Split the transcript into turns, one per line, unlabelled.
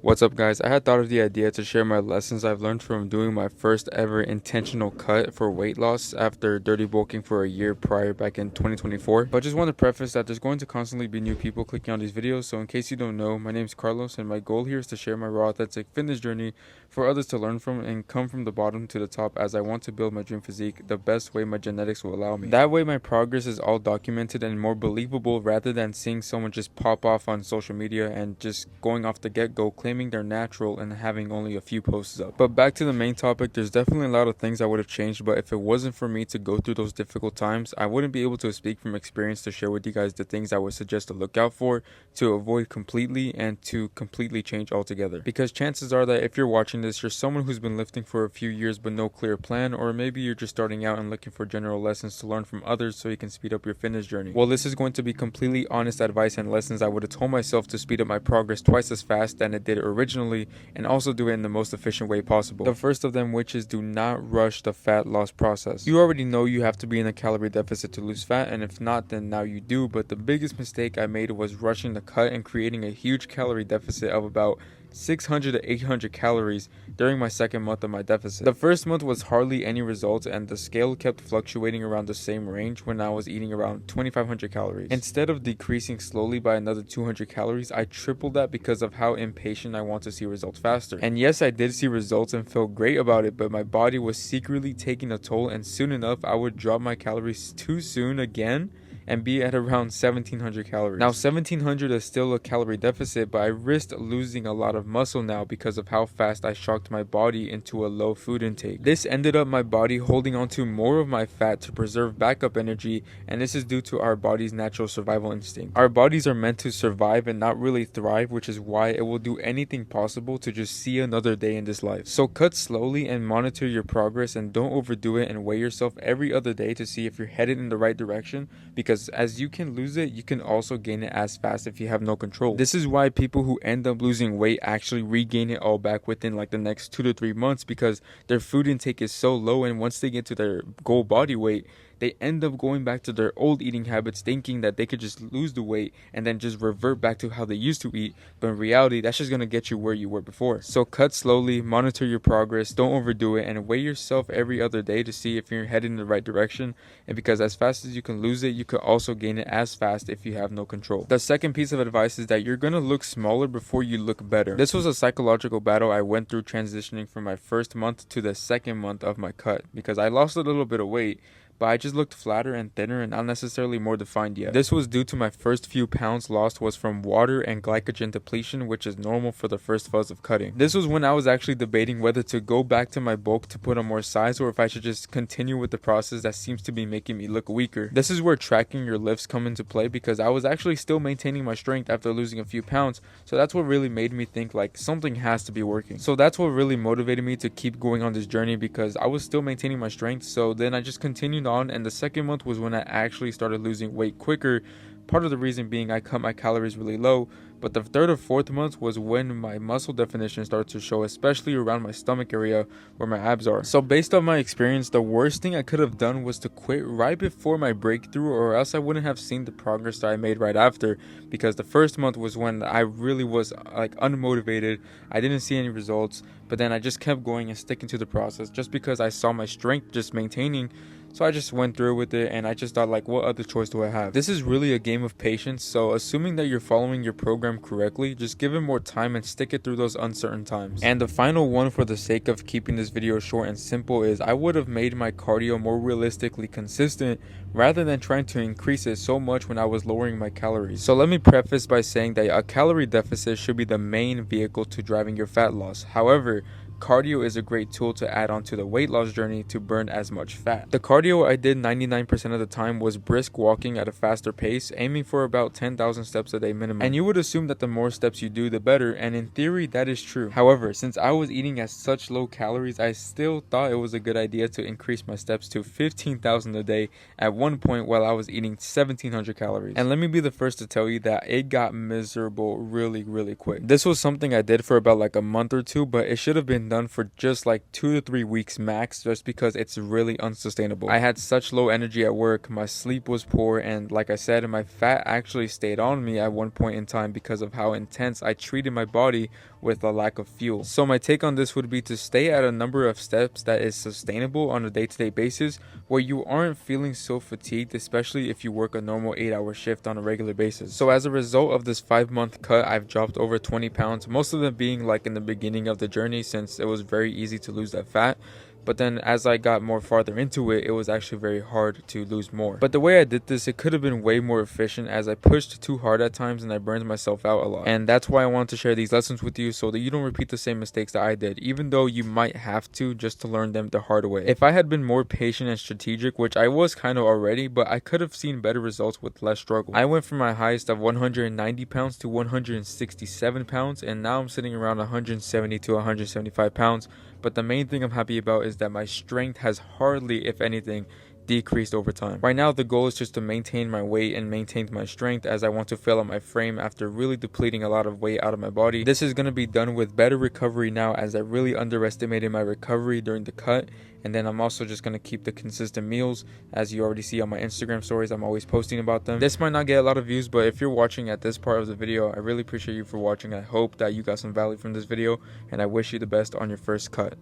What's up, guys? I had thought of the idea to share my lessons I've learned from doing my first ever intentional cut for weight loss after dirty bulking for a year prior back in 2024. But just want to preface that there's going to constantly be new people clicking on these videos, so in case you don't know, my name is Carlos and my goal here is to share my raw authentic fitness journey for others to learn from and come from the bottom to the top, as I want to build my dream physique the best way my genetics will allow me. That way my progress is all documented and more believable rather than seeing someone just pop off on social media and just going off the get-go claiming they're natural and having only a few posts up. But back to the main topic, there's definitely a lot of things I would have changed, but if it wasn't for me to go through those difficult times, I wouldn't be able to speak from experience to share with you guys the things I would suggest to look out for, to avoid completely, and to completely change altogether. Because chances are that if you're watching this, you're someone who's been lifting for a few years but no clear plan, or maybe you're just starting out and looking for general lessons to learn from others so you can speed up your fitness journey. Well, this is going to be completely honest advice and lessons I would have told myself to speed up my progress twice as fast than it did originally, and also do it in the most efficient way possible. The first of them, which is do not rush the fat loss process. You already know you have to be in a calorie deficit to lose fat, and if not, then now you do. But the biggest mistake I made was rushing the cut and creating a huge calorie deficit of about 600 to 800 calories during my second month of my deficit. The first month was hardly any results, and the scale kept fluctuating around the same range when I was eating around 2500 calories. Instead of decreasing slowly by another 200 calories, I tripled that because of how impatient I want to see results faster. And yes, I did see results and felt great about it, but my body was secretly taking a toll, and soon enough I would drop my calories too soon again and be at around 1700 calories. Now 1700 is still a calorie deficit, but I risked losing a lot of muscle now because of how fast I shocked my body into a low food intake. This ended up my body holding onto more of my fat to preserve backup energy, and this is due to our body's natural survival instinct. Our bodies are meant to survive and not really thrive, which is why it will do anything possible to just see another day in this life. So cut slowly and monitor your progress, and don't overdo it, and weigh yourself every other day to see if you're headed in the right direction, because as you can lose it, you can also gain it as fast if you have no control. This is why people who end up losing weight actually regain it all back within like the next 2 to 3 months, because their food intake is so low, and once they get to their goal body weight, they end up going back to their old eating habits, thinking that they could just lose the weight and then just revert back to how they used to eat. But in reality, that's just going to get you where you were before. So cut slowly, monitor your progress, don't overdo it, and weigh yourself every other day to see if you're heading in the right direction. And because as fast as you can lose it, you could also gain it as fast if you have no control. The second piece of advice is that you're going to look smaller before you look better. This was a psychological battle I went through transitioning from my first month to the second month of my cut, because I lost a little bit of weight, but I just looked flatter and thinner and not necessarily more defined yet. This was due to my first few pounds lost was from water and glycogen depletion, which is normal for the first fuzz of cutting. This was when I was actually debating whether to go back to my bulk to put on more size, or if I should just continue with the process that seems to be making me look weaker. This is where tracking your lifts come into play, because I was actually still maintaining my strength after losing a few pounds, so that's what really made me think like something has to be working. So that's what really motivated me to keep going on this journey, because I was still maintaining my strength. So then I just continued on, and the second month was when I actually started losing weight quicker. Part of the reason being I cut my calories really low, but the third or fourth month was when my muscle definition started to show, especially around my stomach area where my abs are. So based on my experience, the worst thing I could have done was to quit right before my breakthrough, or else I wouldn't have seen the progress that I made right after, because the first month was when I really was like unmotivated. I didn't see any results, but then I just kept going and sticking to the process just because I saw my strength just maintaining. So I just went through with it, and I just thought like, what other choice do I have? This is really a game of patience, so assuming that you're following your program correctly, just give it more time and stick it through those uncertain times. And the final one, for the sake of keeping this video short and simple, is I would have made my cardio more realistically consistent rather than trying to increase it so much when I was lowering my calories. So let me preface by saying that a calorie deficit should be the main vehicle to driving your fat loss. However, cardio is a great tool to add on to the weight loss journey to burn as much fat. The cardio I did 99% of the time was brisk walking at a faster pace, aiming for about 10,000 steps a day minimum. And you would assume that the more steps you do, the better, and in theory that is true. However, since I was eating at such low calories, I still thought it was a good idea to increase my steps to 15,000 a day at one point while I was eating 1700 calories. And let me be the first to tell you that it got miserable really quick. This was something I did for about like a month or two, but it should have been done for just like 2 to 3 weeks max, just because it's really unsustainable. I had such low energy at work, my sleep was poor, and like I said, my fat actually stayed on me at one point in time because of how intense I treated my body with a lack of fuel. So my take on this would be to stay at a number of steps that is sustainable on a day-to-day basis, where you aren't feeling so fatigued, especially if you work a normal 8-hour shift on a regular basis. So as a result of this 5-month cut, I've dropped over 20 pounds, most of them being like in the beginning of the journey, since it was very easy to lose that fat. But then as I got more farther into it, it was actually very hard to lose more. But the way I did this, it could have been way more efficient, as I pushed too hard at times and I burned myself out a lot. And that's why I wanted to share these lessons with you, so that you don't repeat the same mistakes that I did, even though you might have to, just to learn them the hard way. If I had been more patient and strategic, which I was kind of already, but I could have seen better results with less struggle. I went from my highest of 190 pounds to 167 pounds, and now I'm sitting around 170 to 175 pounds. But the main thing I'm happy about is that my strength has hardly, if anything, decreased over time. Right now, the goal is just to maintain my weight and maintain my strength, as I want to fill out my frame after really depleting a lot of weight out of my body. This is going to be done with better recovery now, as I really underestimated my recovery during the cut. And then I'm also just going to keep the consistent meals, as you already see on my Instagram stories. I'm always posting about them. This might not get a lot of views, but if you're watching at this part of the video, I really appreciate you for watching. I hope that you got some value from this video, and I wish you the best on your first cut.